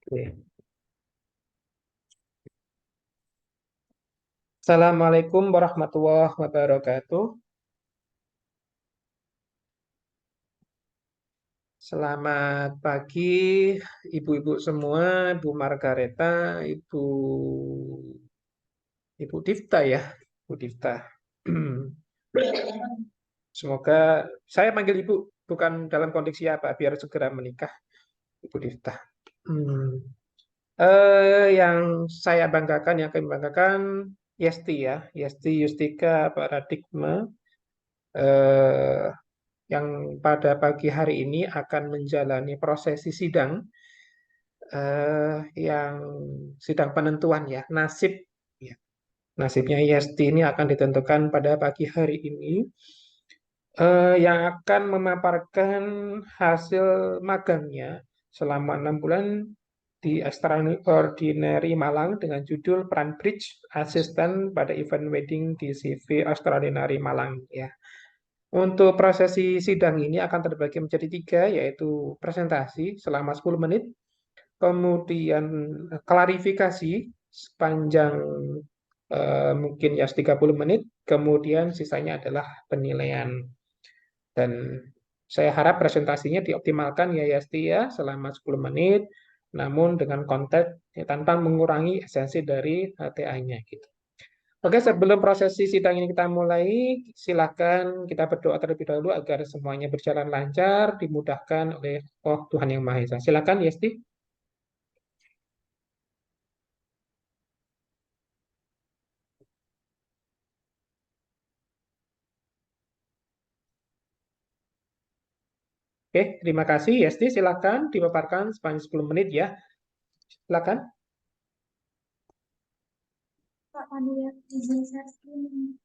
Oke. Assalamualaikum warahmatullahi wabarakatuh. Selamat pagi, ibu-ibu semua, Ibu Margareta, Ibu Ibu Difta ya, Ibu Difta. Semoga saya panggil ibu bukan dalam kondisi apa, biar segera menikah, Ibu Difta. Hmm. Yang saya banggakan, yang kami banggakan, Yesti ya, Yesti Yustika Paradigma. Eh, yang pada pagi hari ini akan menjalani prosesi sidang, yang sidang penentuan ya nasib ya. Nasibnya Yesti ini akan ditentukan pada pagi hari ini, yang akan memaparkan hasil magangnya selama 6 bulan di Extraordinary Malang dengan judul Peran Bridge Asisten pada Event Wedding di CV Extraordinary Malang ya. Untuk prosesi sidang ini akan terbagi menjadi tiga, yaitu presentasi selama 10 menit, kemudian klarifikasi sepanjang mungkin ya 30 menit, kemudian sisanya adalah penilaian. Dan saya harap presentasinya dioptimalkan ya Yasti ya, selama 10 menit, namun dengan konteks ya, tanpa mengurangi esensi dari TA-nya gitu. Oke, sebelum prosesi sidang ini kita mulai, silakan kita berdoa terlebih dahulu agar semuanya berjalan lancar, dimudahkan oleh Oh Tuhan Yang Maha Esa. Silakan, Yesti. Oke, terima kasih, Yesti. Silakan dipaparkan sepanjang 10 menit ya. Silakan. Pak Pandu, izin saya screening.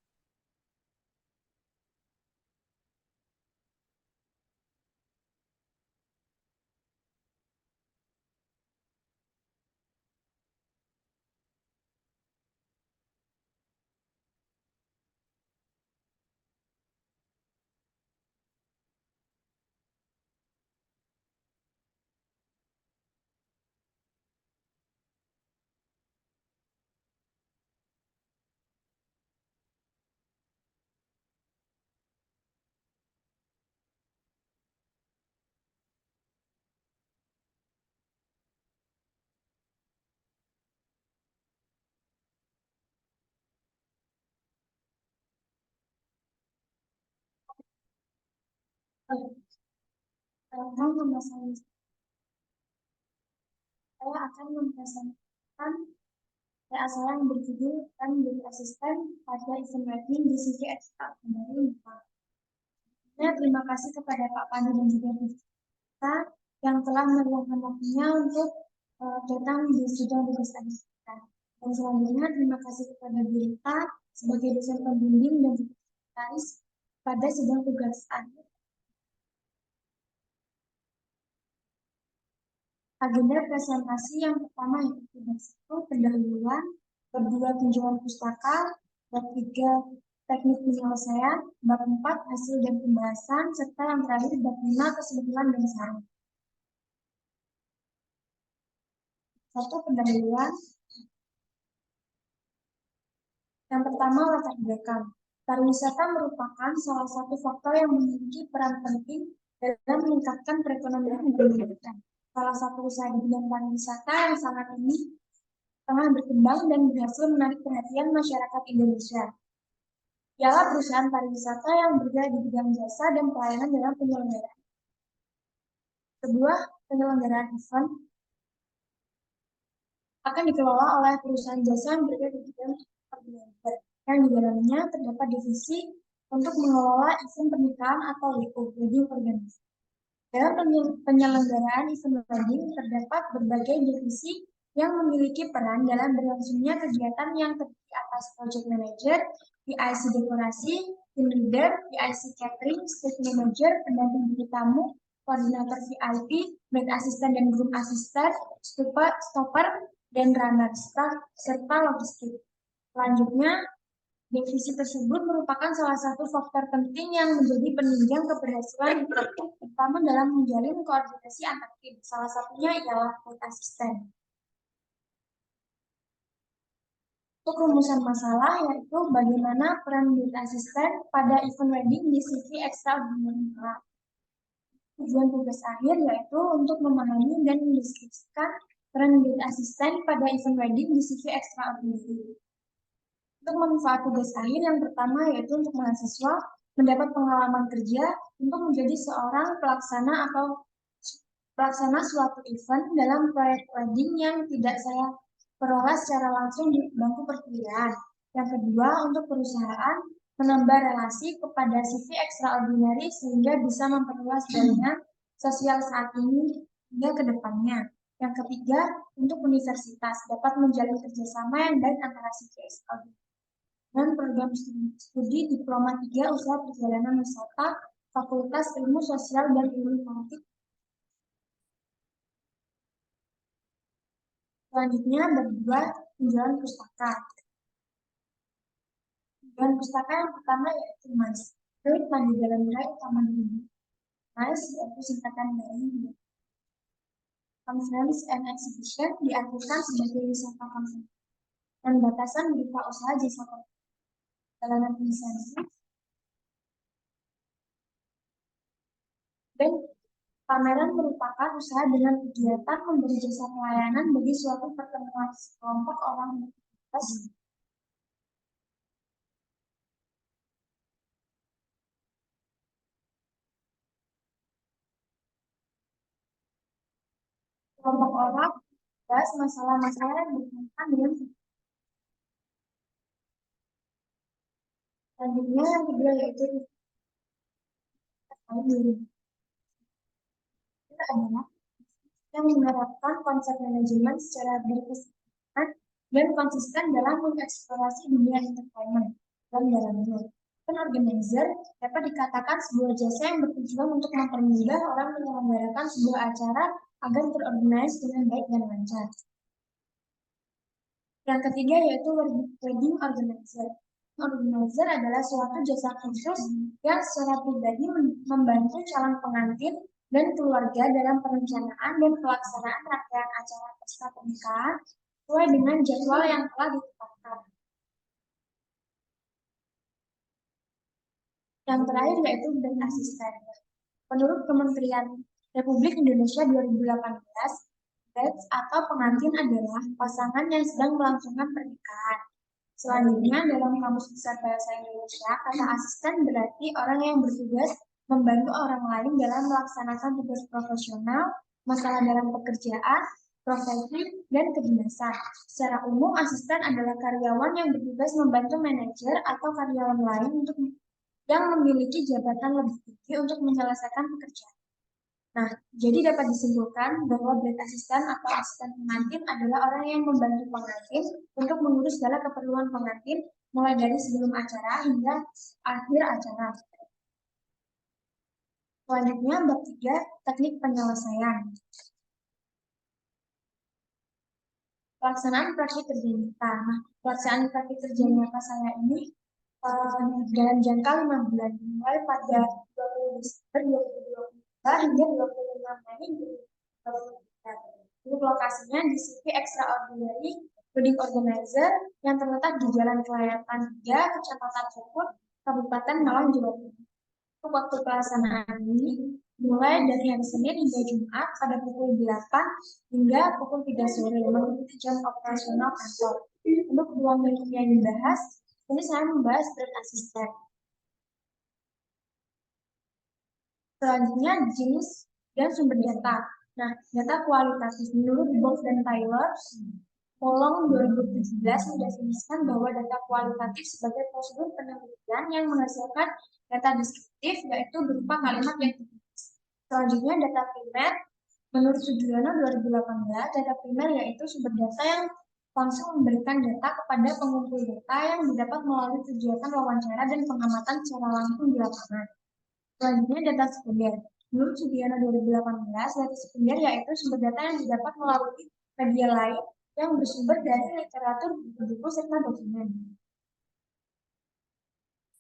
Sekarang nama saya akan mempresentasikan TA saya yang berjudul kan menjadi asisten pada event wedding di CV Extra dari Pak. Terima kasih kepada Pak Pandu dan juga Bu kita yang telah meluangkan waktunya untuk datang di sidang tugas akhir kita. Dan selanjutnya terima kasih kepada Bu Rita sebagai dosen pembimbing dan juga sekretaris pada sidang tugas akhir. Agenda presentasi yang pertama yaitu bab 1 pendahuluan, bab 2 tinjauan pustaka, bab 3 teknik penyelesaian, bab 4 hasil dan pembahasan, serta yang terakhir bab 5 kesimpulan dan saran. Satu pendahuluan. Yang pertama latar belakang. Pariwisata merupakan salah satu faktor yang memiliki peran penting dalam meningkatkan perekonomian Indonesia. Salah satu usaha di bidang pariwisata yang sangat ini tengah berkembang dan berhasil menarik perhatian masyarakat Indonesia. Ialah perusahaan pariwisata yang bergerak di bidang jasa dan pelayanan dalam penyelenggaraan. Sebuah penyelenggaraan event akan dikelola oleh perusahaan jasa yang bergerak di bidang penyelenggaraan, yang di dalamnya terdapat divisi untuk mengelola event pernikahan atau WO, wedding organization. Dalam penyelenggaraan event wedding terdapat berbagai divisi yang memiliki peran dalam berlangsungnya kegiatan yang terdiri atas project manager, PIC dekorasi, team leader, PIC catering, stage manager, pendamping bintang tamu, koordinator VIP, maid assistant dan groom assistant, stopper, dan runner staff, serta logistik. Selanjutnya, Divisi tersebut merupakan salah satu faktor penting yang menjadi penunjang keberhasilan terutama dalam menjalin koordinasi antar tim. Salah satunya ialah lead asisten. Untuk rumusan masalah yaitu bagaimana peran lead asisten pada event wedding di CV Extraordinary. Tujuan tugas akhir yaitu untuk memahami dan mendeskripsikan peran lead asisten pada event wedding di CV Extraordinary. Untuk manfaat tugas akhir yang pertama yaitu untuk mahasiswa mendapat pengalaman kerja untuk menjadi seorang pelaksana suatu event dalam proyek wedding yang tidak saya peroleh secara langsung di bangku perkuliahan. Yang kedua, untuk perusahaan menambah relasi kepada CV Extraordinary sehingga bisa memperluas jaringan sosial saat ini hingga ke depannya. Yang ketiga, untuk universitas dapat menjalin kerjasama yang baik antara CV Extraordinary dan program studi Diploma 3 Usaha Perjalanan Wisata Fakultas Ilmu Sosial dan Ilmu Politik. Selanjutnya berdua penjualan pustaka. Penjualan pustaka yang pertama yaitu MAIS, Mandi Jalan Raya Utama Dunia. MAIS yaitu singkatan dari Conference and Exhibition, diartikan sebagai wisata konferensi dan batasan berupa usaha jasa perjalanan lisensi dan pameran merupakan usaha dengan kegiatan memberi jasa pelayanan bagi suatu pertemuan kelompok orang bebas. Kelompok orang bahas masalah-masalah yang berkaitan dengan selanjutnya yang kedua yaitu itu adalah yang menerapkan konsep manajemen secara berkesinambungan dan konsisten dalam mengeksplorasi dunia entertainment dan dalamnya. Organizer dapat dikatakan sebuah jasa yang bertujuan untuk mempermudah orang menyelenggarakan sebuah acara agar terorganize dengan baik dan lancar. Yang ketiga yaitu wedding organizer. Organizer adalah suatu jasa khusus yang secara pribadi membantu calon pengantin dan keluarga dalam perencanaan dan pelaksanaan rangkaian acara pesta pernikahan sesuai dengan jadwal yang telah ditetapkan. Yang terakhir yaitu brand asisten. Menurut Kementerian Republik Indonesia 2018, brides atau pengantin adalah pasangan yang sedang melangsungkan pernikahan. Selanjutnya, dalam Kamus Besar Bahasa Indonesia, kata asisten berarti orang yang bertugas membantu orang lain dalam melaksanakan tugas profesional, masalah dalam pekerjaan, profesi, dan kedinasan. Secara umum, asisten adalah karyawan yang bertugas membantu manajer atau karyawan lain untuk yang memiliki jabatan lebih tinggi untuk menyelesaikan pekerjaan. Nah, jadi dapat disimpulkan bahwa bride assistant atau asisten pengantin adalah orang yang membantu pengantin untuk mengurus segala keperluan pengantin, mulai dari sebelum acara hingga akhir acara. Selanjutnya, bab 3, teknik penyelesaian. Pelaksanaan praktik kerja nyata. Nah, pelaksanaan praktik kerja nyata saya ini dalam jangka 5 bulan, mulai pada 20 Desember 2022 hingga 25 Mei 2023. Untuk lokasinya di CV Extraordinary Wedding Organizer yang terletak di Jalan Kelayatan 3, Kecamatan Sukut, Kabupaten Malang, Jawa Timur. Untuk waktu pelaksanaan ini mulai dari hari Senin hingga Jumat pada pukul 8 hingga pukul 3 sore mengikuti jam operasional kantor. Untuk ruang lingkup yang dibahas, ini saya membahas brand asisten. Selanjutnya jenis dan sumber data. Nah, data kualitatif menurut Box dan Taylor, Polong 2017 mendefinisikan bahwa data kualitatif sebagai prosedur penelitian yang menghasilkan data deskriptif yaitu berupa kalimat yang ditulis. Selanjutnya data primer. Menurut Sugiono 2018, data primer yaitu sumber data yang langsung memberikan data kepada pengumpul data yang didapat melalui kegiatan wawancara dan pengamatan secara langsung di lapangan. Selanjutnya data sekunder. Menurut Sugiono 2018, data sekunder yaitu sumber data yang didapat melalui media lain yang bersumber dari literatur, buku-buku, serta dokumen.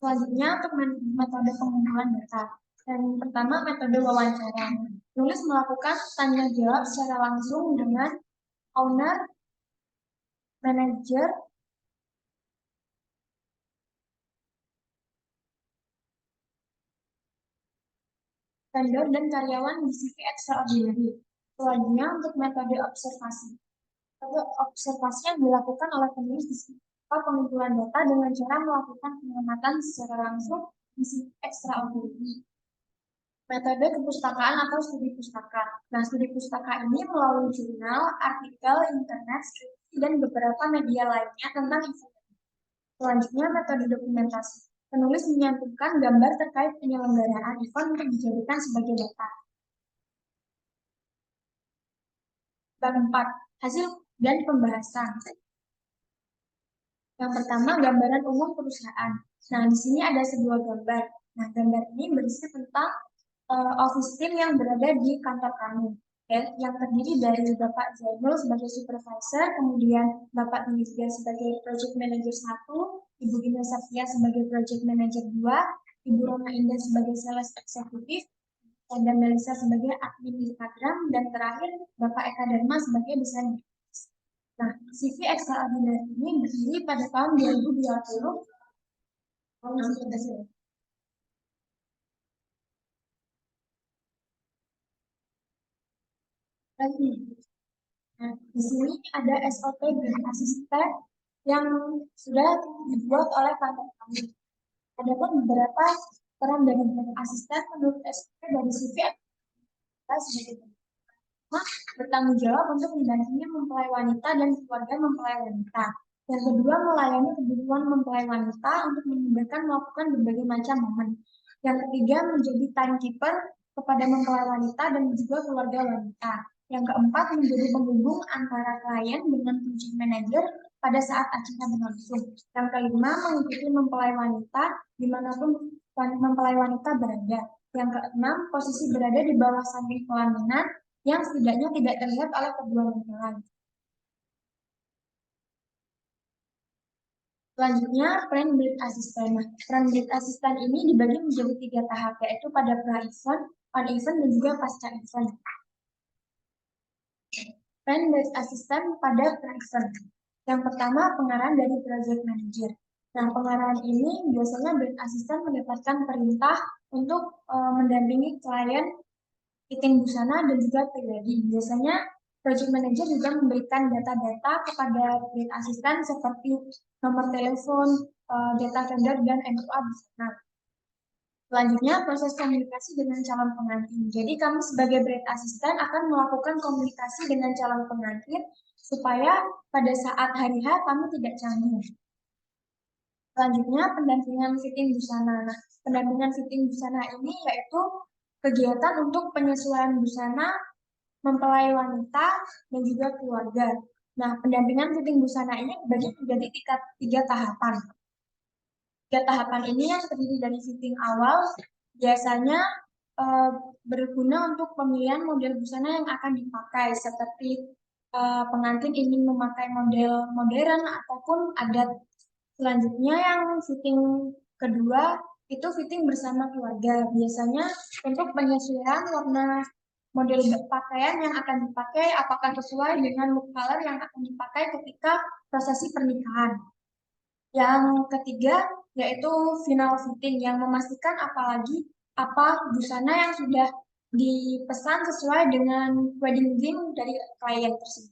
Selanjutnya untuk metode pengumpulan data. Dan pertama metode wawancara. Penulis melakukan tanya jawab secara langsung dengan owner, manajer, vendor, dan karyawan di CV Extraordinary. Selanjutnya untuk metode observasi. Metode observasi yang dilakukan oleh penulis di pengumpulan data dengan cara melakukan pengamatan secara langsung di CV Extraordinary. Metode kepustakaan atau studi pustaka. Nah, studi pustaka ini melalui jurnal, artikel, internet, skripsi, dan beberapa media lainnya tentang informasi. Selanjutnya, metode dokumentasi. Penulis menyantumkan gambar terkait penyelenggaraan event untuk dijadikan sebagai data. Bab 4. Hasil dan pembahasan. Yang pertama, gambaran umum perusahaan. Nah, di sini ada sebuah gambar. Nah, gambar ini berisi tentang office team yang berada di kantor kami. Yang terdiri dari Bapak Zainul sebagai supervisor, kemudian Bapak Nizga sebagai project manager 1, Ibu Ina Safia sebagai project manager 2, Ibu Rona Indah sebagai sales eksekutif, dan Melisa sebagai admin Instagram, dan terakhir Bapak Eka Dharma sebagai desain. Nah, CV Extraordinary ini berdiri pada tahun 2020. Nah, di sini ada SOP brand asisten yang sudah dibuat oleh kantor kami. Ada pun beberapa peran dari brand asisten menurut SOP dari CV sebagai bertanggung jawab untuk mendampingi mempelai wanita dan keluarga mempelai wanita. Yang kedua, melayani kebutuhan mempelai wanita untuk memudahkan melakukan berbagai macam momen. Yang ketiga, menjadi timekeeper kepada mempelai wanita dan juga keluarga wanita. Yang keempat, menjadi penghubung antara klien dengan project manager pada saat acara berlangsung. Yang kelima, mengikuti mempelai wanita dimanapun mempelai wanita berada. Yang keenam, posisi berada di bawah samping pelaminan yang setidaknya tidak terlihat oleh kedua mempelai. Selanjutnya, friend build assistant. Nah, friend build assistant ini dibagi menjadi 3 tahap, yaitu pada pra-event, on-event, dan juga pasca-event. Friend build assistant pada pra-event. Yang pertama, pengarahan dari project manager. Nah, pengarahan ini biasanya build assistant mendapatkan perintah untuk mendampingi klien fitting busana dan juga pre-wedding. Biasanya project manager juga memberikan data-data kepada build assistant seperti nomor telepon, data vendor, dan MOA busana. Selanjutnya, proses komunikasi dengan calon pengantin. Jadi, kami sebagai brand assistant akan melakukan komunikasi dengan calon pengantin supaya pada saat hari H kami tidak canggung. Selanjutnya, pendampingan fitting busana. Nah, pendampingan fitting busana ini yaitu kegiatan untuk penyesuaian busana mempelai wanita dan juga keluarga. Nah, pendampingan fitting busana ini dibagi menjadi 3 tahapan. 3 tahapan ini yang terdiri dari fitting awal, biasanya berguna untuk pemilihan model busana yang akan dipakai, seperti pengantin ingin memakai model modern ataupun adat. Selanjutnya yang fitting kedua itu fitting bersama keluarga. Biasanya untuk penyesuaian warna model pakaian yang akan dipakai apakah sesuai dengan look color yang akan dipakai ketika prosesi pernikahan. Yang ketiga yaitu final fitting yang memastikan apa busana yang sudah dipesan sesuai dengan wedding theme dari klien tersebut.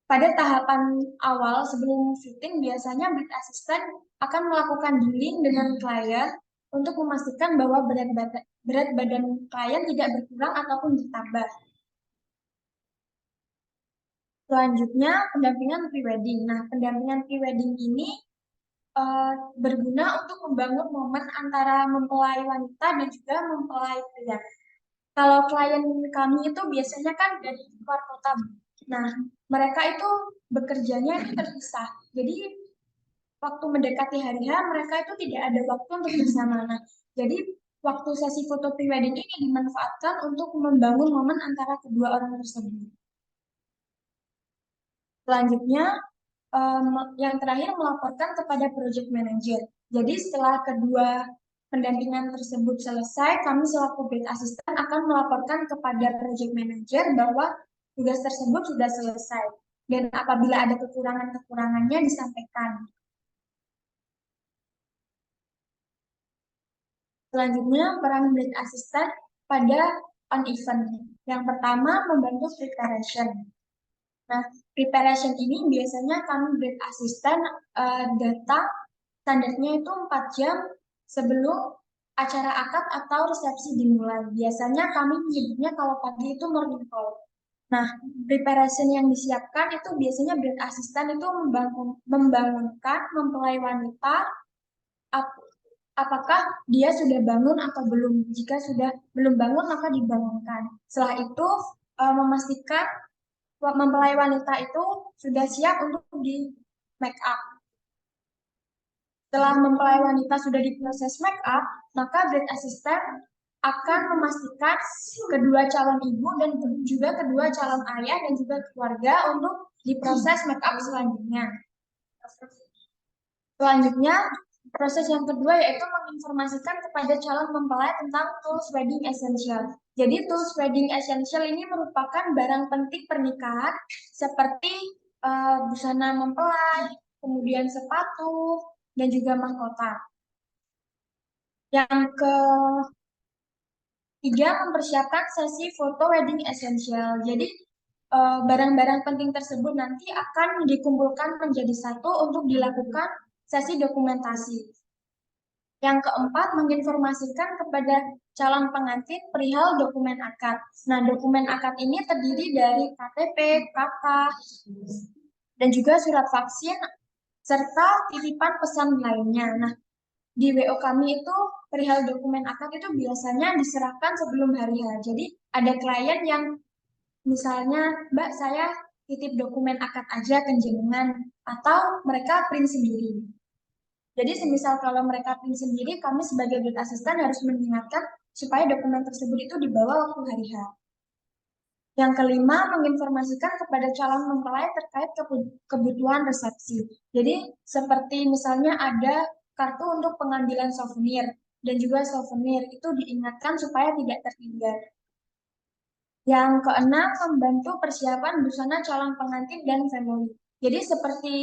Pada tahapan awal sebelum fitting, biasanya bid assistant akan melakukan dealing dengan klien untuk memastikan bahwa berat badan klien tidak berkurang ataupun bertambah. Selanjutnya, pendampingan pre-wedding. Nah, pendampingan pre-wedding ini berguna untuk membangun momen antara mempelai wanita dan juga mempelai pria. Kalau klien kami itu biasanya kan dari luar kota. Nah, mereka itu bekerjanya itu terpisah. Jadi waktu mendekati hari H, mereka itu tidak ada waktu untuk bersama. Nah, jadi waktu sesi foto prewedding ini dimanfaatkan untuk membangun momen antara kedua orang tersebut. Selanjutnya, yang terakhir melaporkan kepada project manager. Jadi setelah kedua pendampingan tersebut selesai, kami selaku bread assistant akan melaporkan kepada project manager bahwa tugas tersebut sudah selesai. Dan apabila ada kekurangan-kekurangannya disampaikan. Selanjutnya, peran bread assistant pada on-event. Yang pertama, membantu preparation. Nah, preparation ini biasanya kami bread assistant data standarnya itu 4 jam sebelum acara akad atau resepsi dimulai. Biasanya kami menyebutnya kalau pagi itu morning call. Nah, preparation yang disiapkan itu biasanya bread assistant itu membangunkan mempelai wanita apakah dia sudah bangun atau belum. Jika sudah belum bangun maka dibangunkan. Setelah itu memastikan mempelai wanita itu sudah siap untuk di make up. Setelah mempelai wanita sudah diproses make up, maka bread assistant akan memastikan kedua calon ibu dan juga kedua calon ayah dan juga keluarga untuk diproses make up selanjutnya. Selanjutnya, proses yang kedua yaitu menginformasikan kepada calon mempelai tentang tools wedding essential. Jadi tools wedding essential ini merupakan barang penting pernikahan seperti busana mempelai, kemudian sepatu, dan juga mahkota. Yang ketiga, mempersiapkan sesi foto wedding essential. Jadi barang-barang penting tersebut nanti akan dikumpulkan menjadi satu untuk dilakukan sesi dokumentasi. Yang keempat, menginformasikan kepada calon pengantin perihal dokumen akad. Nah, dokumen akad ini terdiri dari KTP, KK, dan juga surat vaksin, serta titipan pesan lainnya. Nah, di WO kami itu perihal dokumen akad itu biasanya diserahkan sebelum hari H. Jadi, ada klien yang misalnya, Mbak, saya titip dokumen akad aja ke jenengan, atau mereka print sendiri. Jadi semisal kalau mereka print sendiri, kami sebagai bread assistant harus mengingatkan supaya dokumen tersebut itu dibawa waktu hari H. Yang kelima, menginformasikan kepada calon mempelai terkait kebutuhan resepsi. Jadi seperti misalnya ada kartu untuk pengambilan souvenir dan juga souvenir itu diingatkan supaya tidak tertinggal. Yang keenam, membantu persiapan busana calon pengantin dan family. Jadi seperti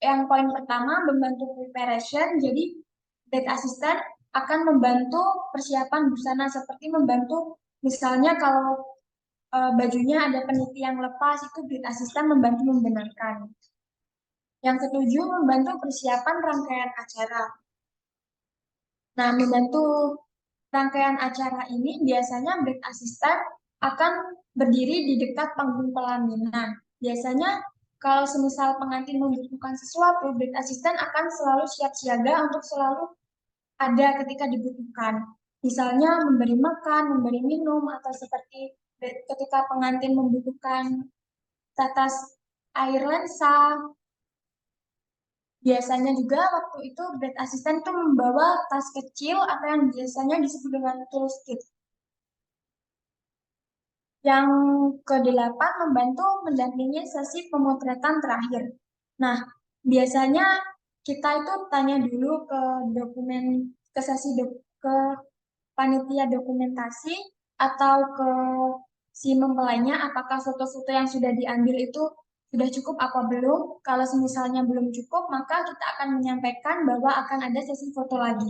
yang poin pertama, membantu preparation, jadi bread assistant akan membantu persiapan busana seperti membantu misalnya kalau bajunya ada peniti yang lepas, itu bread assistant membantu membenarkan. Yang ketujuh, membantu persiapan rangkaian acara. Nah, membantu rangkaian acara ini biasanya bread assistant akan berdiri di dekat panggung pelaminan. Biasanya kalau semisal pengantin membutuhkan sesuatu, bread assistant akan selalu siap siaga untuk selalu ada ketika dibutuhkan. Misalnya memberi makan, memberi minum, atau seperti ketika pengantin membutuhkan tetes air lensa. Biasanya juga waktu itu bread assistant itu membawa tas kecil atau yang biasanya disebut dengan tools kit. Yang kedelapan, membantu mendampingi sesi pemotretan terakhir. Nah, biasanya kita itu tanya dulu ke ke panitia dokumentasi atau ke si mempelainya apakah foto-foto yang sudah diambil itu sudah cukup apa belum. Kalau misalnya belum cukup, maka kita akan menyampaikan bahwa akan ada sesi foto lagi.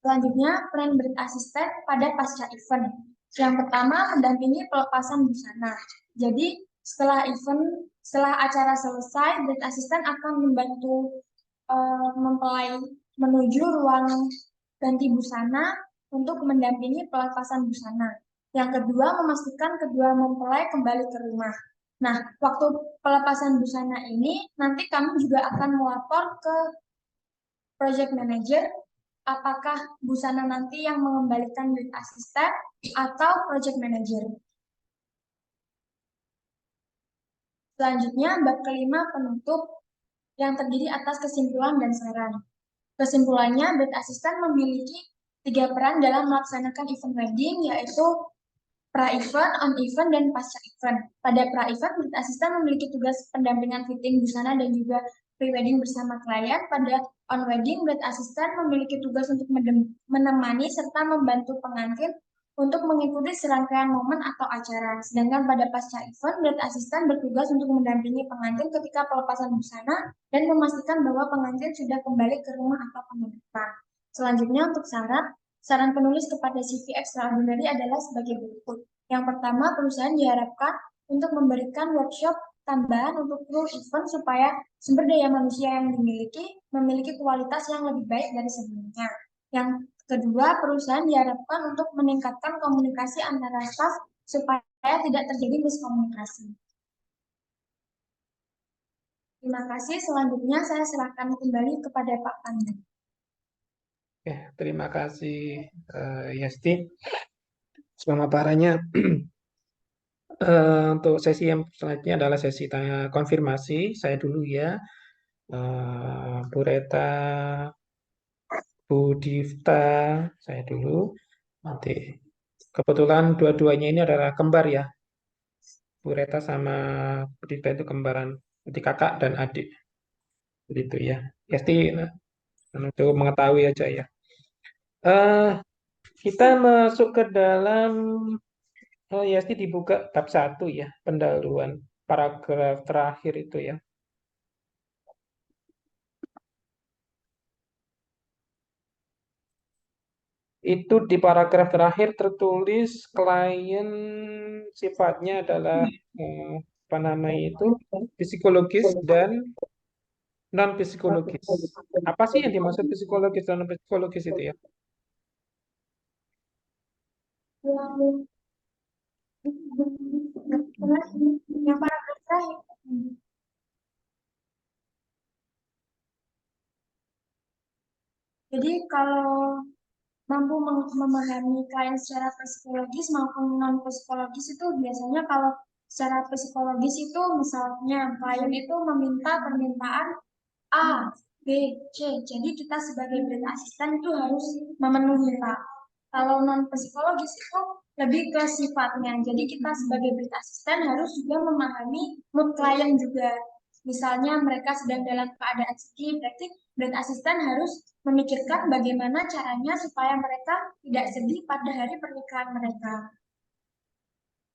Selanjutnya, peran bread assistant pada pasca event. Yang pertama, mendampingi pelepasan busana. Jadi, setelah acara selesai, bread assistant akan membantu mempelai menuju ruang ganti busana untuk mendampingi pelepasan busana. Yang kedua, memastikan kedua mempelai kembali ke rumah. Nah, waktu pelepasan busana ini, nanti kami juga akan melapor ke project manager apakah busana nanti yang mengembalikan bread assistant atau project manager. Selanjutnya, bab kelima penutup yang terdiri atas kesimpulan dan saran. Kesimpulannya, bread assistant memiliki 3 peran dalam melaksanakan event wedding, yaitu pra-event, on-event, dan pasca-event. Pada pra-event, bread assistant memiliki tugas pendampingan fitting busana dan juga prewedding bersama klien. Pada on-wedding, bride assistant memiliki tugas untuk menemani serta membantu pengantin untuk mengikuti serangkaian momen atau acara. Sedangkan pada pasca event, bride assistant bertugas untuk mendampingi pengantin ketika pelepasan busana dan memastikan bahwa pengantin sudah kembali ke rumah atau pernikahan. Selanjutnya untuk saran penulis kepada CV Extraordinary adalah sebagai berikut. Yang pertama, perusahaan diharapkan untuk memberikan workshop tambahan untuk kru event supaya sumber daya manusia yang memiliki kualitas yang lebih baik dari sebelumnya. Yang kedua, perusahaan diharapkan untuk meningkatkan komunikasi antara staf supaya tidak terjadi miskomunikasi. Terima kasih. Selanjutnya saya silakan kembali kepada Pak Pandu. Terima kasih Yasti. Pemaparannya. Untuk sesi yang selanjutnya adalah sesi tanya konfirmasi. Saya dulu ya, Bu Reta, Bu Difta, saya dulu. Nanti kebetulan dua-duanya ini adalah kembar ya. Bu Reta sama Bu Difta itu kembaran, jadi kakak dan adik. Begitu ya. Yasti untuk mengetahui aja ya. Eh, kita masuk ke dalam Yasti dibuka bab 1 ya, pendahuluan paragraf terakhir itu ya. Itu di paragraf terakhir tertulis klien sifatnya adalah apa namanya itu psikologis dan non psikologis. Apa sih yang dimaksud psikologis dan non psikologis itu ya? Yang paragraf terakhir. Jadi kalau mampu memahami klien secara psikologis maupun non psikologis itu biasanya kalau secara psikologis itu misalnya klien itu meminta permintaan A, B, C. Jadi kita sebagai brand asisten itu harus memenuhi Pak. Kalau non psikologis itu lebih ke sifatnya. Jadi kita sebagai brand asisten harus juga memahami mood klien juga. Misalnya mereka sedang dalam keadaan sedih, berarti brand asisten harus memikirkan bagaimana caranya supaya mereka tidak sedih pada hari pernikahan mereka.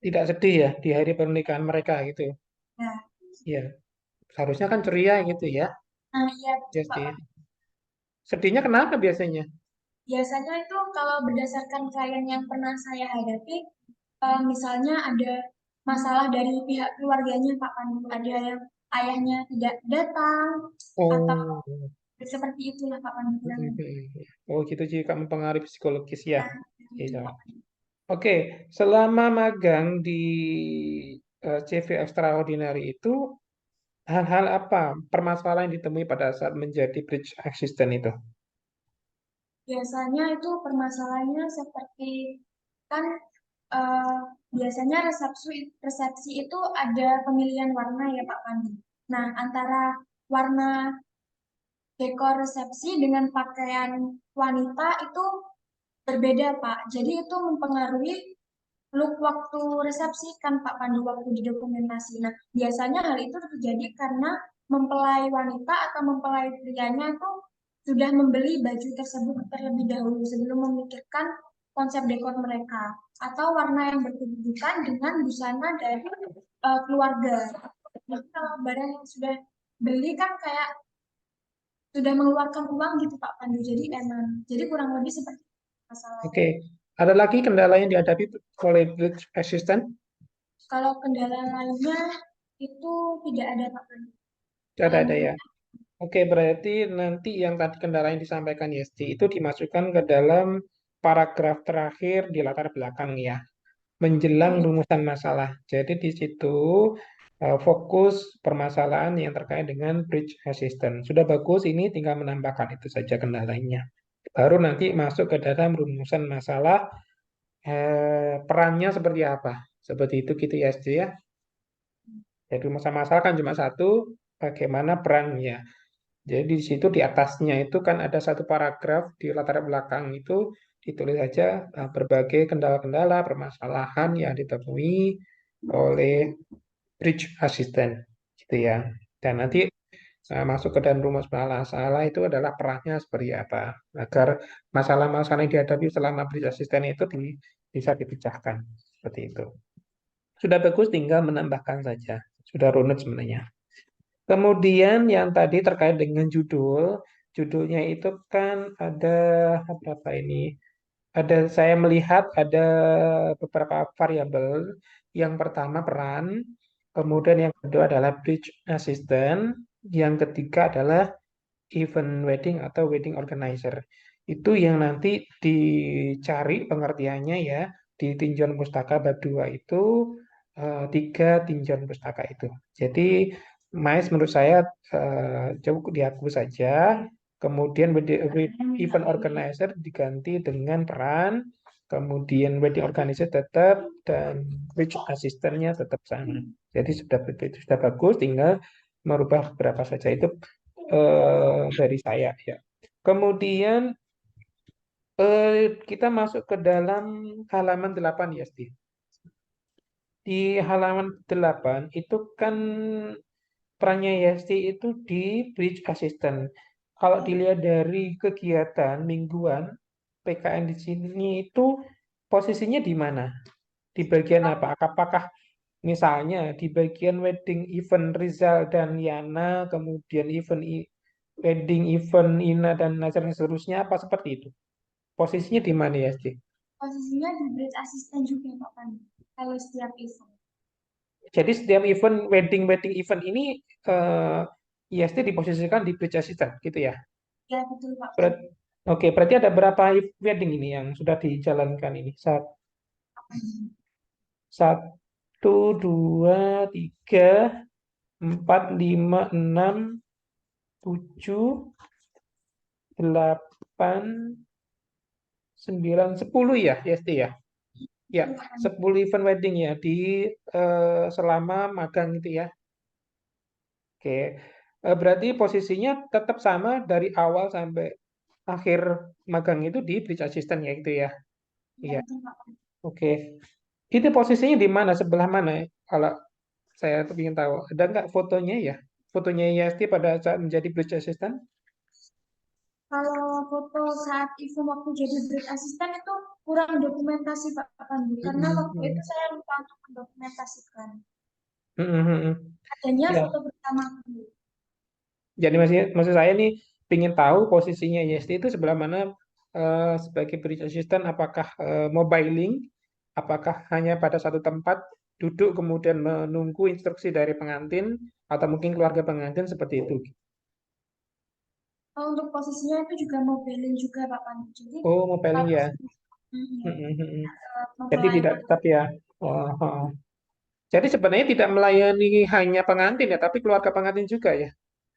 Tidak sedih ya di hari pernikahan mereka gitu. Nah, Ya, seharusnya kan ceria gitu ya. iya, Ya, Pak. sih. Sedihnya kenapa biasanya? Biasanya itu kalau berdasarkan klien yang pernah saya hadapi, misalnya ada masalah dari pihak keluarganya Pak Pandu, ada yang ayahnya tidak datang, atau Oh, seperti itulah Pak Pandu kurang lebih. oh gitu juga mempengaruhi psikologis ya. Nah, seperti itu Gitu. Pak. Oke, selama magang di CV Extraordinary itu hal-hal apa permasalahan yang ditemui pada saat menjadi bridge assistant itu? Biasanya itu permasalahannya seperti kan eh, biasanya resepsi itu ada pemilihan warna ya Pak Pandu. Nah, antara warna dekor resepsi dengan pakaian wanita itu berbeda, Pak. Jadi itu mempengaruhi look waktu resepsi kan Pak Pandu waktu di dokumentasi. Nah, biasanya hal itu terjadi karena mempelai wanita atau mempelai prianya itu sudah membeli baju tersebut terlebih dahulu sebelum memikirkan konsep dekor mereka atau warna yang berkedudukan dengan busana dari keluarga. Jadi kalau barang yang sudah beli kan kayak sudah mengeluarkan uang gitu Pak Pandu. Jadi kurang lebih seperti masalahnya. Oke, ada lagi kendala yang dihadapi oleh bridge assistant? Kalau kendala lainnya itu tidak ada Pak Pandu. Ada ya. Oke, berarti nanti yang tadi kendala yang disampaikan Yesti itu dimasukkan ke dalam paragraf terakhir di latar belakang ya, menjelang rumusan masalah. Jadi di situ fokus permasalahan yang terkait dengan bridge assistant. Sudah bagus, ini tinggal menambahkan itu saja kendalanya. Baru nanti masuk ke dalam rumusan masalah, perannya seperti apa. Seperti itu gitu ya, SD ya. Jadi rumusan masalah kan cuma satu, bagaimana perannya. Jadi di situ di atasnya itu kan ada satu paragraf di latar belakang itu ditulis saja berbagai kendala-kendala permasalahan yang ditemui oleh bridge assistant gitu ya. Dan nanti masuk ke dalam rumus masalah itu adalah perannya seperti apa, agar masalah-masalah yang dihadapi selama bridge assistant itu bisa dipecahkan seperti itu. Sudah bagus, tinggal menambahkan saja. Sudah runut sebenarnya. Kemudian yang tadi terkait dengan judulnya itu kan ada berapa ini? Ada saya melihat ada beberapa variabel. Yang pertama peran, kemudian yang kedua adalah bridge assistant, yang ketiga adalah event wedding atau wedding organizer. Itu yang nanti dicari pengertiannya ya di tinjauan pustaka bab 2 itu tiga tinjauan pustaka itu. Jadi Mais menurut saya cukup diaku saja. Kemudian event organizer diganti dengan peran. Kemudian wedding organizer tetap dan bridge assistantnya tetap sama. Jadi sudah bagus, tinggal merubah beberapa saja itu dari saya ya. Kemudian kita masuk ke dalam halaman 8 ya, Steve. Di halaman 8 itu kan perannya Yasti itu di bridge assistant. Kalau dilihat dari kegiatan mingguan PKN di sini itu posisinya di mana? Di bagian apa? Apakah misalnya di bagian wedding event Rizal dan Yana, kemudian wedding event Ina dan Nazar dan seterusnya, apa seperti itu? Posisinya di mana ya, Sti? Posisinya di bridge assistant juga Pak Pandu. Kalau setiap event. Jadi setiap event, wedding event ini eh, IST diposisikan di bridge assistant, gitu ya? Ya betul Pak Pandu. Berat- Oke, berarti ada berapa wedding ini yang sudah dijalankan ini? Satu, dua, tiga, empat, lima, enam, tujuh, delapan, 9, 10 ya, IST ya? Ya, Betul Pak Pandu. 10 event wedding ya di selama magang itu ya. Oke. Berarti posisinya tetap sama dari awal sampai akhir magang itu di bridge assistant ya itu ya. Ya Iya. betul Pak Pandu. Oke. Itu posisinya di mana? Sebelah mana ya? Kalau saya tuh ingin tahu. Ada nggak fotonya ya? Fotonya Yasti pada saat menjadi bridge assistant? Kalau foto saat event waktu jadi bridge assistant itu kurang dokumentasi Pak Pandu. Karena waktu itu Mm-mm. saya lupa untuk mendokumentasikan. Mm-mm. Adanya Ya. foto bersama dulu. Jadi maksud saya nih ingin tahu posisinya Yesti itu sebelah mana sebagai bridge assistant, apakah mobiling, apakah hanya pada satu tempat duduk kemudian menunggu instruksi dari pengantin atau mungkin keluarga pengantin seperti itu. Kalau untuk posisinya itu juga mobilin juga Pak Pandu. Jadi Oh, mobiling harus ya. Jadi mempelai tidak tetap ya. Oh, oh. Jadi sebenarnya tidak melayani hanya pengantin ya, tapi keluarga pengantin juga ya.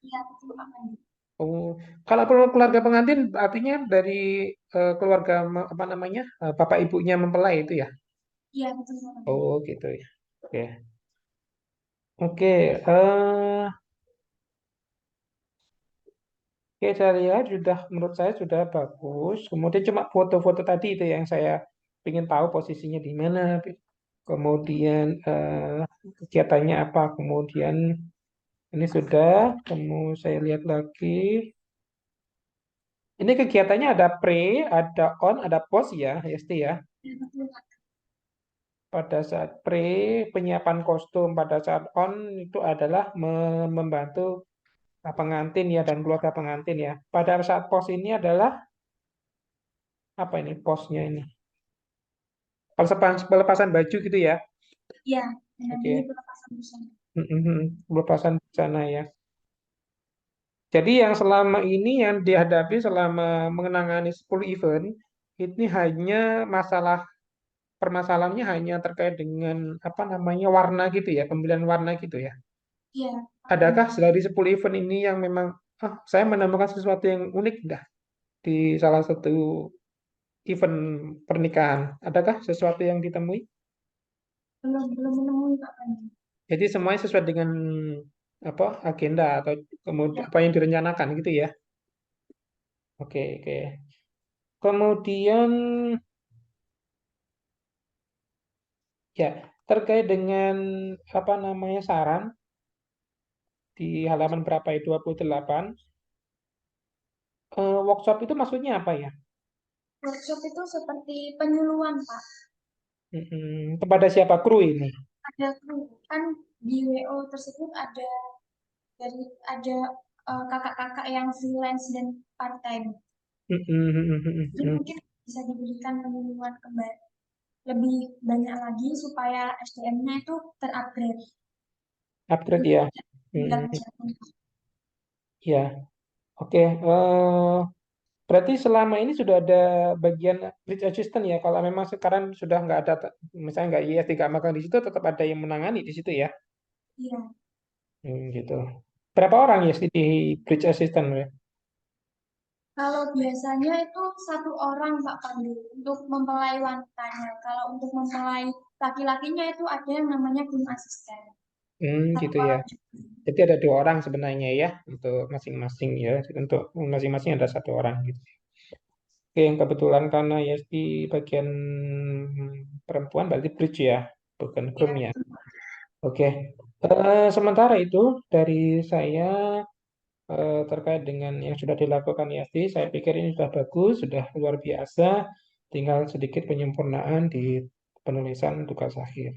iya betul Pak Pandu. Oh, kalau keluarga pengantin artinya dari keluarga apa namanya bapak ibunya mempelai itu ya. Iya betul Pak Pandu. Oh gitu ya. Oke, oke. Oke, saya lihat sudah menurut saya sudah bagus. Kemudian cuma foto-foto tadi itu yang saya ingin tahu posisinya di mana. Kemudian kegiatannya apa. Kemudian ini sudah. Kemudian saya lihat lagi. Ini kegiatannya ada pre, ada on, ada post ya, Yesti ya. Iya betul Pak. Pada saat pre, penyiapan kostum. Pada saat on itu adalah membantu pengantin ya dan keluarga pengantin ya. Pada saat post ini adalah apa ini posnya ini? Pelepasan baju gitu ya. Iya, menandai Oke. pelepasan busana. Pelepasan sana ya. Jadi yang selama ini yang dihadapi selama mengenangani 10 event ini hanya permasalahannya hanya terkait dengan apa namanya warna gitu ya, pemilihan warna gitu ya. Iya, Pak Adakah Pandu. dari 10 event ini yang memang saya menemukan sesuatu yang unik dah di salah satu event pernikahan? Adakah sesuatu yang ditemui? Belum menemui Pak Pandu. Jadi semuanya sesuai dengan apa agenda atau kemudian Ya, apa yang direncanakan gitu ya. Oke, oke. Kemudian ya terkait dengan apa namanya saran. di halaman berapa ya? 28. Workshop itu maksudnya apa ya? Workshop itu seperti penyuluhan, Pak. Kepada siapa kru ini? Ada kru kan di WO tersebut ada dari ada kakak-kakak yang freelance dan part time. Jadi mungkin bisa diberikan penyuluhan kembali lebih banyak lagi supaya SDM-nya itu terupgrade. Upgrade ya. Tinggal Mm, menjalankan. ya, oke. Berarti selama ini sudah ada bagian bridge assistant ya. Kalau memang sekarang sudah nggak ada, misalnya nggak IS tidak magang di situ, tetap ada yang menangani di situ ya. Iya. Gitu. Berapa orang ya di bridge assistant ya? Kalau biasanya itu satu orang Pak Pandu untuk mempelai wanitanya. Kalau untuk mempelai laki-lakinya itu ada yang namanya tim asisten. Satu Gitu ya. orang juga. Jadi ada 2 orang sebenarnya ya untuk masing-masing ya. Untuk masing-masing ada 1 orang gitu. Oke, yang kebetulan karena ya di bagian perempuan berarti bridge ya, bukan Ya, groom ya. Oke. Sementara itu dari saya terkait dengan yang sudah dilakukan ISD, saya pikir ini sudah bagus, sudah luar biasa. Tinggal sedikit penyempurnaan di penulisan tugas akhir.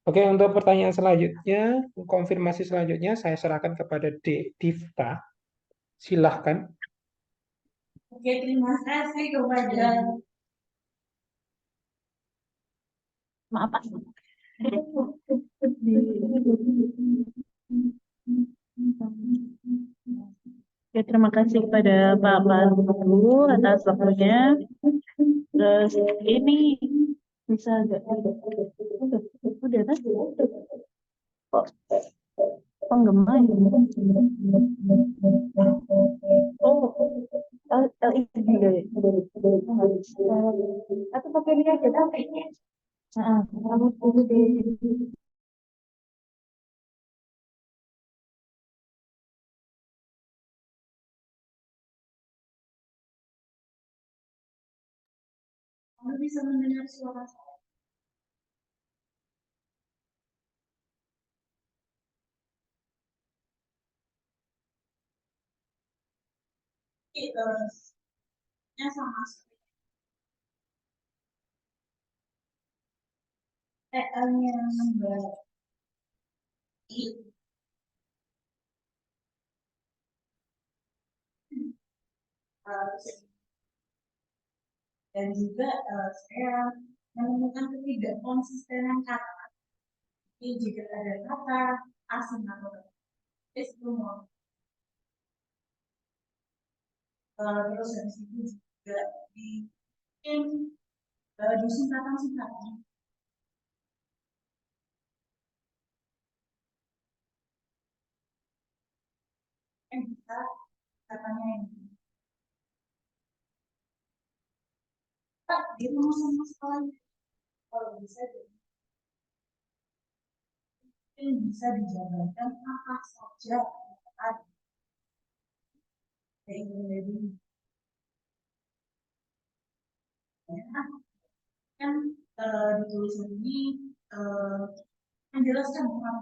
Oke, untuk pertanyaan selanjutnya, konfirmasi selanjutnya saya serahkan kepada Divta. Silahkan. oke, terima kasih kepada Maaf, Pak. Oke, terima kasih kepada Pak Pandu atas waktunya. Terus ini bisa agak udah kan? Kok penggema ya? Oh, LED ya. Atau pakai ini aja tapi. Kamu tunggu deh. Anda bisa mendengar suara saya. Nya sama seperti TL-nya Mbak I. Dan juga saya menemukan ketidakkonsistenan kata. Jadi jika ada kata asing atau itu terus habis itu juga di di singkatan-singkatan yang bisa katanya ini. Pak, dia mau sama sekali kalau bisa mungkin bisa dijabarkan apa saja ada dari kan di tulisan ini menjelaskan bukan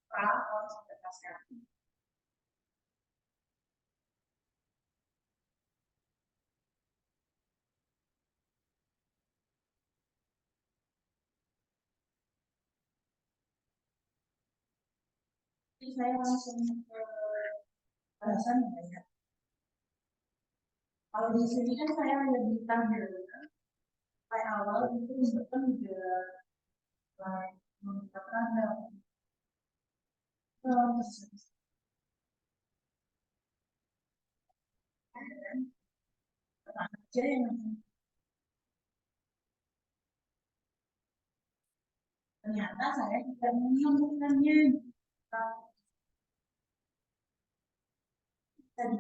pra atau sampai pasca. Jadi saya langsung ke bahasan ya. Kalau di sini kan saya lebih tampil kayak awal itu disebutkan juga mengungkapkan aja yang ternyata saya tidak menemukannya tadi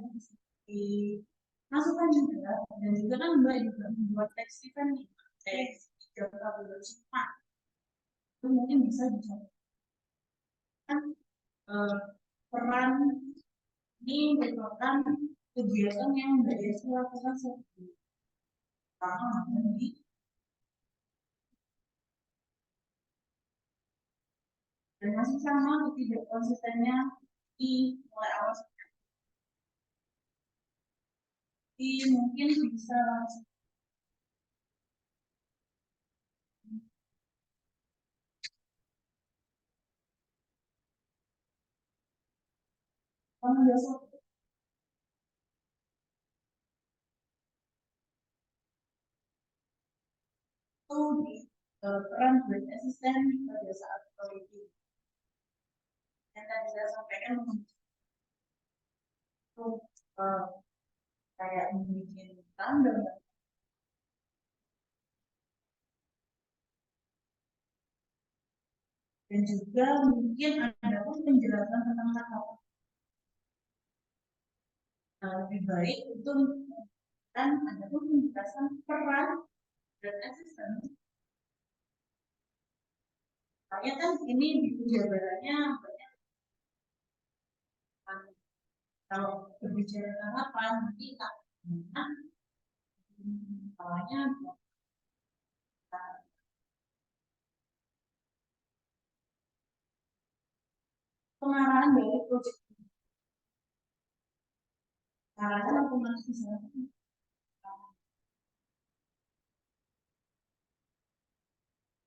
di masukan juga dan juga kan Mbak juga membuat teks event nih teks 3 bulan itu mungkin bisa dicontohkan peran ini merupakan kegiatan yang Mbak Desi lakukan sendiri karena nanti dan masih sama tidak konsistennya di mulai awal jadi mungkin bisa langsung biasa itu di peran brand asisten pada saat politik yang tadi saya sampaikan untuk kayak membuat tanda dan juga mungkin ada pun penjelasan tentang hal lebih baik itu dan ada pun penjelasan peran dan asisten. Soalnya kan ini di penjabarannya banyak kalau berbicara apa nanti tak soalnya pengarahan dari proyek karena aku masih bisa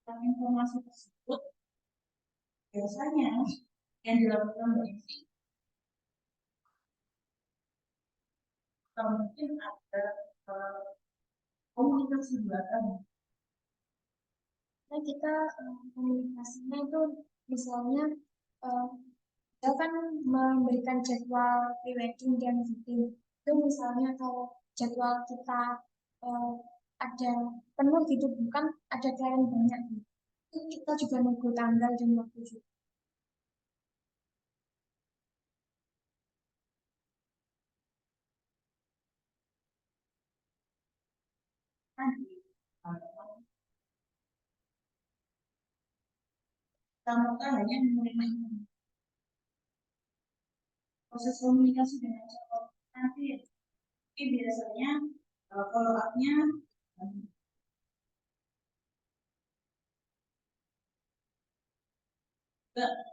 informasi tersebut biasanya yang dilakukan oleh atau mungkin ada komunikasi belakang. Nah, kita komunikasinya itu misalnya kita kan memberikan jadwal pre-wedding dan wedding. Itu misalnya kalau jadwal kita ada penuh gitu, bukan ada klien banyak gitu. Itu kita juga nunggu tanggal dan waktu juga. Tamu hanya menerima proses komunikasi dengan calon nanti tapi biasanya follow up-nya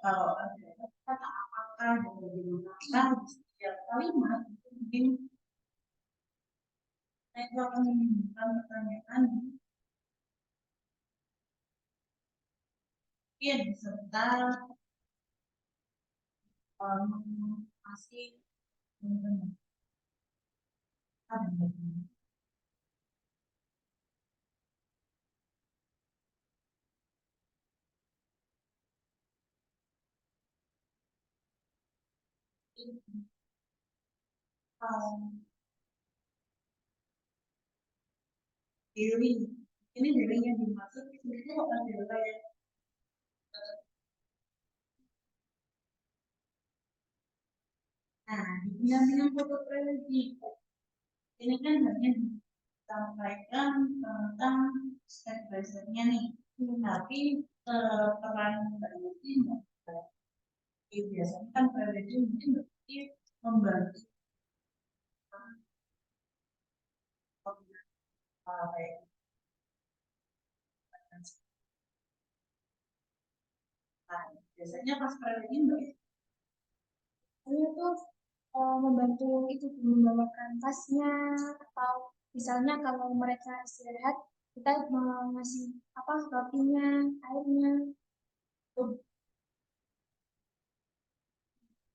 kalau ada kata apakah dan bagaimana di setiap kalimat itu mungkin saya itu akan menimbulkan pertanyaan mungkin beserta masih diri ini diri yang dimaksud itu akan diri yang nah di pendampingan foto preventif ini kan hanya disampaikan tentang step by stepnya nih tapi peran Mbak Yuti biasanya kan preventif mungkin berarti membantu biasanya pas preventif Mbak Ini tuh membantu itu membawakan tasnya atau misalnya kalau mereka istirahat kita ngasih apa rotinya, airnya.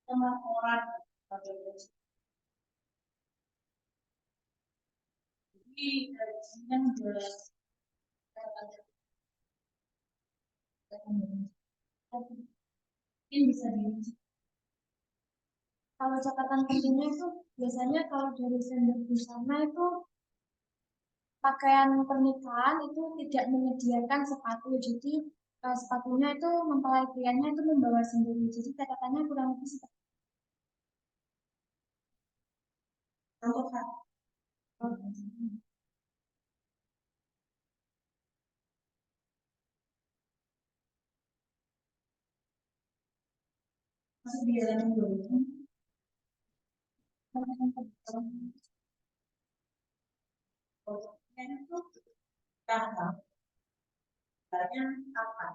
sama orang jadi dari sini kan juga mungkin bisa diuji Kalau catatan pentingnya itu biasanya kalau dari vendor busana itu pakaian pernikahan itu tidak menyediakan sepatu, jadi sepatunya itu mempelai prianya itu membawa sendiri. Jadi catatannya kurang lebih seperti untuk masuk di dalam dulu itu tanggal banyak kapan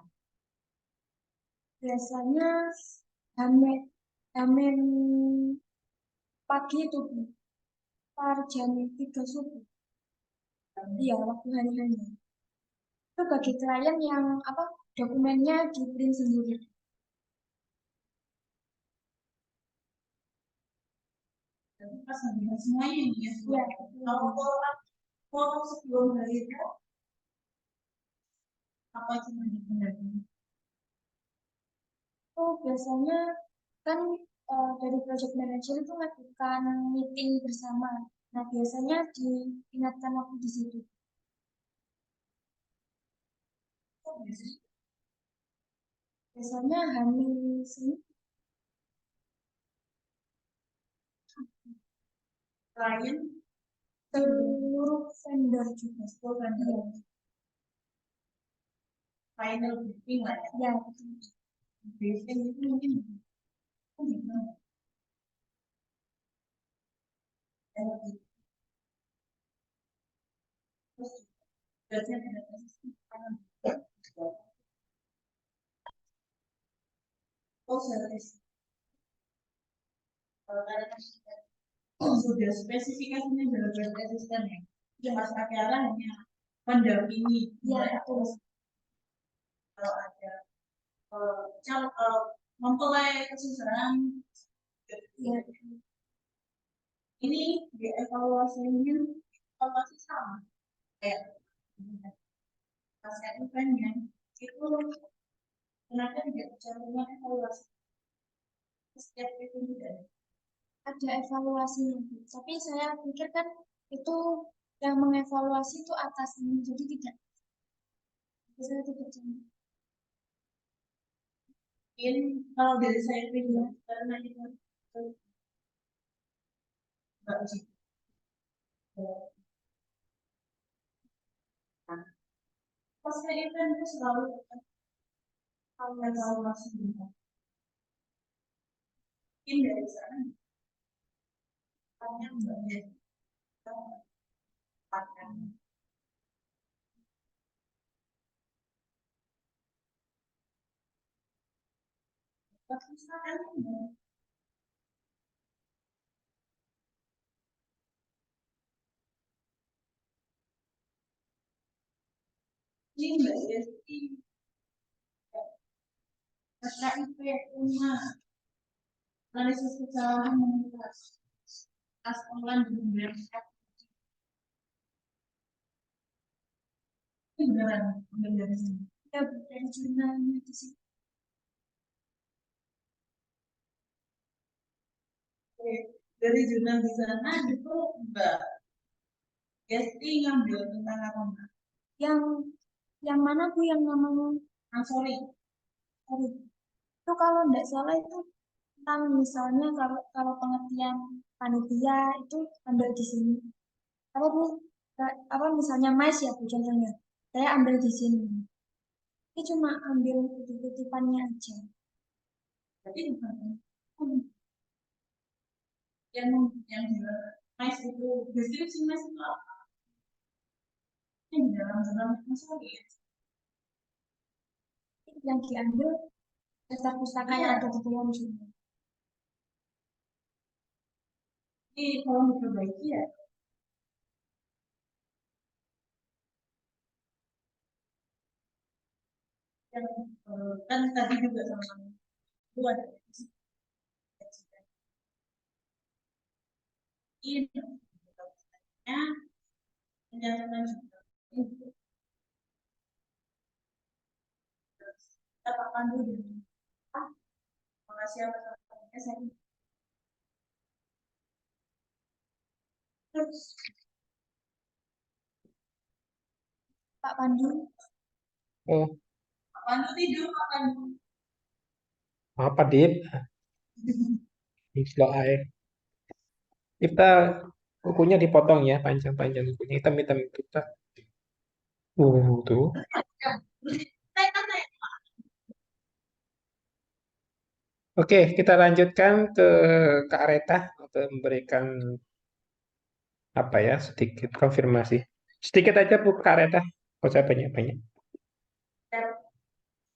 biasanya hamil Amin pagi itu Bu, sekitar jam 3 subuh. Iya, waktu hari-hari. Itu bagi klien yang apa dokumennya di print sendiri. Pas ngambil semuanya ya. Ya, Kalau sebelum hari itu apa cuma dipendam? itu biasanya kan dari project manager itu melakukan meeting bersama. Nah, biasanya diingatkan waktu di situ. Biasanya hamil Klien seluruh vendor juga. seluruh vendor. Final booking lah ya. Ya, betul. Biasanya itu mungkin sudah spesifikasinya benar-benar asisten ya. Pas akhirnya hanya mendampingi. Ya, betul. Kalau ada mempelai kesusahan, Ya, ini dievaluasinya masih sama kayak pasca eventnya itu kenapa tidak bicara evaluasi setiap itu tidak ada evaluasinya, Bu. Tapi saya pikir kan itu yang mengevaluasi itu atasannya, jadi tidak. Saya tidak tahu. mungkin kalau dari saya pribadi karena itu nggak sih pasca event itu selalu evaluasi mungkin dari sana hanya bagian akan misalkan ini mbak Desti pasca event punya analisis kesalahan mengenai tas online di Indonesia ini beneran ambil dari sini. Ya, Bu, dari jurnalnya di situ. Dari jurnal di sana itu Mbak Desti ngambil tentang apa Mbak? Yang mana Bu yang namanya? Sorry. Sorry. Itu kalau tidak salah itu tentang misalnya kalau pengertian panitia itu ambil di sini. Apa Bu? Apa misalnya mais ya Bu contohnya. Saya ambil di sini. Ini cuma ambil kutipannya aja. Tapi bukan yang mais itu deskripsi mais itu apa? Yang di dalam sorry ya. Yang diambil daftar pustaka yang ada di dalam jurnal. Jadi kalau diperbaiki ya yang kan tadi juga sama itu ada ini ya penjelasan juga Pak Pandu dan makasih atas saya terus Pak Pandu. Oh, Pak Pandu tidur Pak Pandu apa, Dit? Slow air. Kita kukunya dipotong ya, panjang-panjang kukunya, hitam-hitam kita. Tuh. saya kan saya Oke, kita lanjutkan ke Kak Reta untuk memberikan apa ya, sedikit konfirmasi. Sedikit aja Bu Kak Reta, kalau saya banyak-banyak.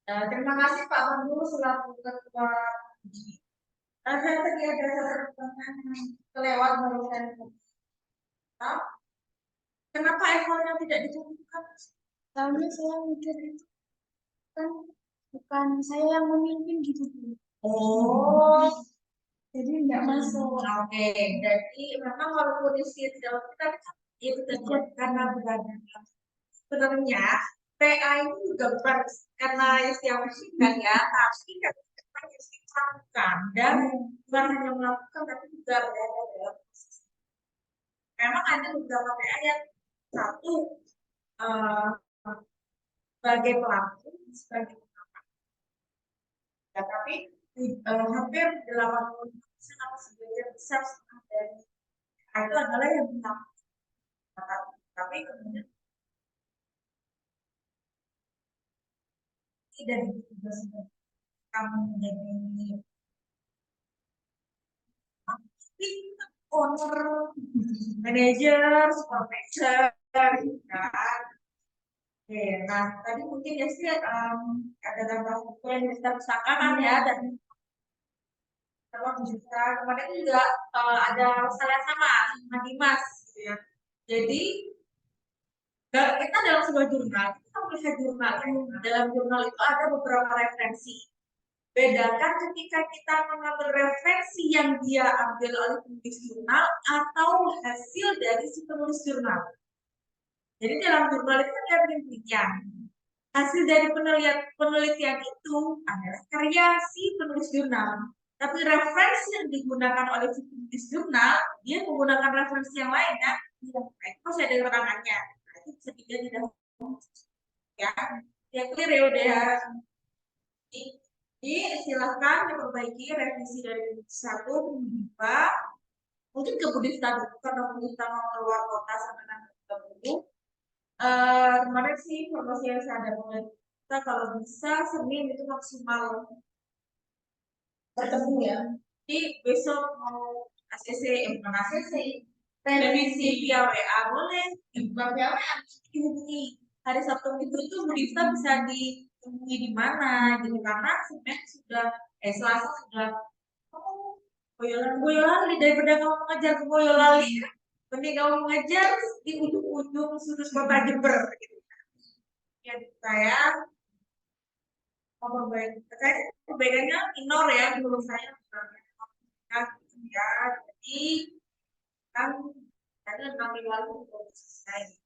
terima kasih Pak Pandu selaku ketua Tadi ada penerbangan yang kelewat barusan. Kenapa ekornya tidak ditunjukkan? Soalnya saya mikir itu kan bukan saya yang memimpin gitu Bu. Oh, jadi nggak masuk. Oke, jadi memang walaupun isi dalam kita itu terjadi karena berada. Sebenarnya PA itu juga bukan karena yang melakukan ya, tapi karena yang melakukan dan bukan hanya melakukan tapi juga berada dalam posisi. Memang ada beberapa PA yang satu eh, sebagai pelaku, sebagai pelaku. Ya, tapi hampir 80% atau sebagian besar dari itu adalah yang bilang. Tapi kemudian tidak juga kamu menjadi owner, manajer, supervisor, gitu kan. Oke, nah tadi mungkin ya sih ada tambahan buku yang kita pusakakan ya dan kalau juga kemarin juga ada masalah yang sama Dimas gitu ya. Jadi kita dalam sebuah jurnal kita melihat jurnal ya. Dalam jurnal itu ada beberapa referensi. Bedakan ketika kita mengambil referensi yang dia ambil oleh penulis jurnal atau hasil dari si penulis jurnal. Jadi dalam jurnal itu ada penelitian. Hasil dari penelitian itu adalah karya si penulis jurnal. Tapi referensi yang digunakan oleh si penulis jurnal, dia menggunakan referensi yang lain ya. Itu masih ada keterangannya. Itu bisa dilihat di dalam ya. Yang clear ya udah ya. Jadi silahkan diperbaiki revisi dari satu dua. Mungkin ke Budista dulu karena Budista mau keluar kota sampai nanti 30. Kemarin sih informasi yang saya ada kita kalau bisa Senin itu maksimal bertemu ya. Jadi besok mau ACC, bukan ACC, revisi via WA boleh, dibuka via WA dihubungi. Hari Sabtu itu Budista bisa ditemui di mana gitu karena Senin sudah Selasa sudah Boyolali daripada kamu mengejar ke Boyolali mending kamu mengejar di ujung-ujung sudut kota Jember gitu. Ya saya mau perbaiki terkait perbaikannya minor ya menurut saya ya jadi kan karena 6 lalu belum selesai.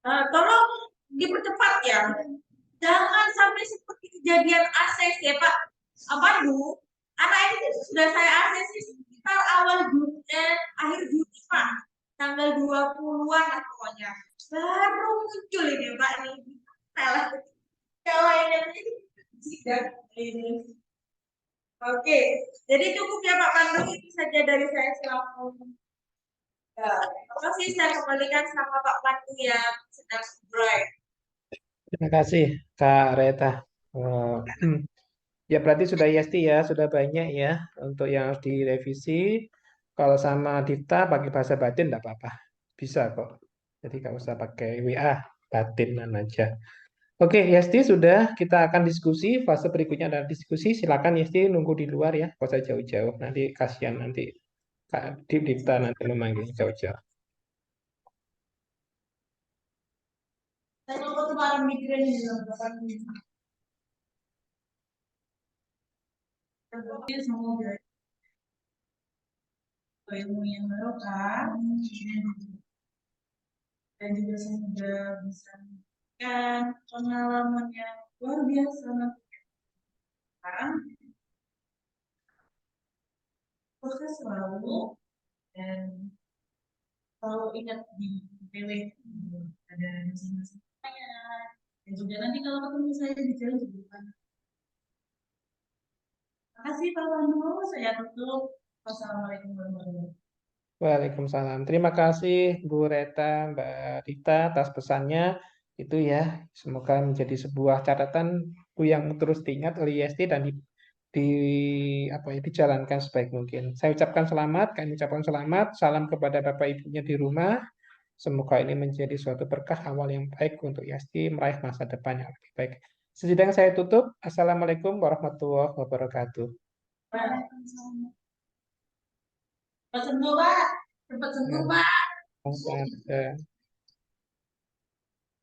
Tolong dipercepat ya. Jangan sampai seperti kejadian ACC ya Pak. Apa dulu? Anak ini sudah saya ACC sekitar awal Juni, akhir Juni Pak. Tanggal 20-an lah pokoknya. Baru muncul ini Pak ini. Salah. Kalau ini ini. Oke, jadi cukup ya Pak Pandu itu saja dari saya selaku. Ya, terima kasih saya kembalikan sama Pak Pandu yang sedang drive. Terima kasih Kak Reta. Eh, ya berarti sudah IST ya, sudah banyak ya untuk yang harus direvisi. Kalau sama Dita pakai bahasa batin enggak apa-apa. Bisa kok. Jadi nggak usah pakai WA, batinan aja. Oke, Yasti sudah. Kita akan diskusi. Fase berikutnya adalah diskusi. Silakan Yasti nunggu di luar ya. Nggak usah jauh-jauh. Nanti kasihan nanti Kak Dita nanti memanggil jauh-jauh. Saya mau kemarin mikirin di dalam mungkin semoga ilmu yang baru kan dan juga semoga bisa memberikan pengalaman yang luar biasa sekarang proses selalu dan selalu ingat di PW ada masing-masing dan juga nanti kalau ketemu saya di jalan juga. Terima kasih Pak Pandu, saya tutup. Wassalamualaikum warahmatullahi wabarakatuh. Waalaikumsalam. Terima kasih Bu Reta, Mbak Dita atas pesannya. Itu ya, semoga menjadi sebuah catatan yang terus diingat oleh IST dan di apa ya, dijalankan sebaik mungkin. Saya ucapkan selamat, kami ucapkan selamat, salam kepada Bapak Ibunya di rumah. Semoga ini menjadi suatu berkah awal yang baik untuk IST meraih masa depan yang lebih baik. Sesidang saya tutup. Assalamualaikum warahmatullahi wabarakatuh. Waalaikumsalam. Cepat sembuh, Pak. Cepat sembuh, Nah, Pak. Pak.